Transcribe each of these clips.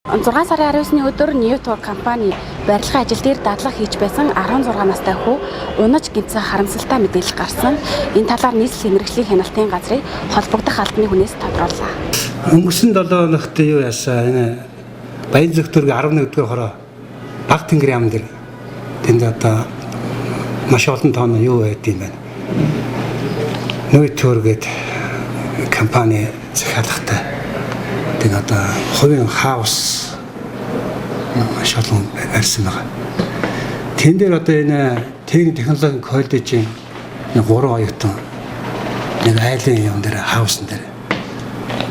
6 сарын 19-ны өдөр Newto компани барилгын ажил дээр дадлага хийж байсан 16 настай хүү унаж гинцэн харамсалтай мэдээлэл гарсан. Энэ талаар нийслэл мэргэжлийн хяналтын газрын холбогдох албаны хүнээс тодрууллаа. Өнгөрсөн 7 хоногт юу яасан? Энэ Баян зөвтөргийн 11-р хороо баг тэнгэр яам дээр тэнд одоо маш олон тонн юу байд юм байна. Newto гэдэг компани захиалгатай тэг одоо хувийн хаус маш олон барьсан байгаа. Тэн дээр одоо энэ технологийн коллежийн 3 оюутан нэг айлын юм дээр хаусн дээр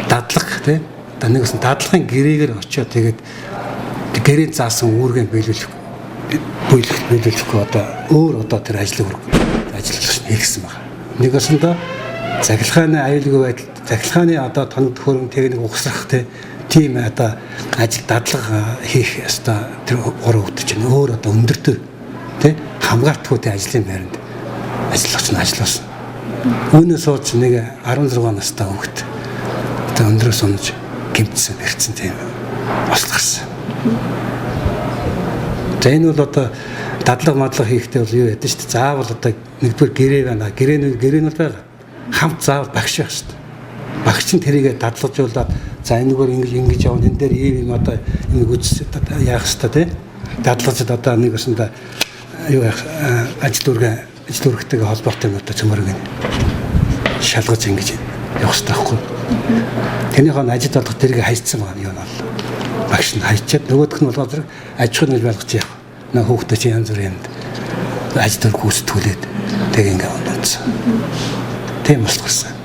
дадлага тий одоо нэгс дадлагын гэрээгээр очиод тэгээд гэрээнд заасан үүргээ биелүүлэхгүй одоо өөр одоо тэр ажиллах хийгсэн байна. Нэгэсэндээ захилгааны аюулгүй байдал захилгааны одоо тонд хөрөнгө техник ухсрах тийм одоо ажил дадлага хийх ёстой тэр 3 өгдөж байна. Өөр одоо өндөртөө тий хамгаалтгүй ажлын байранд ажиллагч нь ажилласан. Үүнээс сууч нэг 16 настай хүүхэд одоо өндрөөс унаж гэмтсэн бэрцэн тийм бослогсон. За энэ бол одоо дадлага мадлага хийхдээ бол юу ядаж шүү дээ. Заавал одоо нэгдүгээр гэрээ байна. Гэрээ нь бол байгаа. Хамт заавал багш байх шүү дээ. Багш нь тэрийгэ дадлагжуулаад за энэгээр ингэж явна энэ дээр ийм одоо энийг үз яах хэрэгтэй тий. Дадлагчид одоо нэг өсөндө юу яах ажил үүрэгтэй холбоотой одоо цөмөрөг шалгаж ингэж явах хэрэгтэй байхгүй. Тэрнийхээ ажил болох тэрийг хайцсан байгаа юм бол багш нь хайчаад нөгөөх нь болгоо зэрэг аж ахуйн нөлөөлөгч яах. Наа хүүхдээ чи янз бүрийн ажил үүрэг гүйцэтгүүлээд тэг ингэ онцсон. Тийм болчихсон.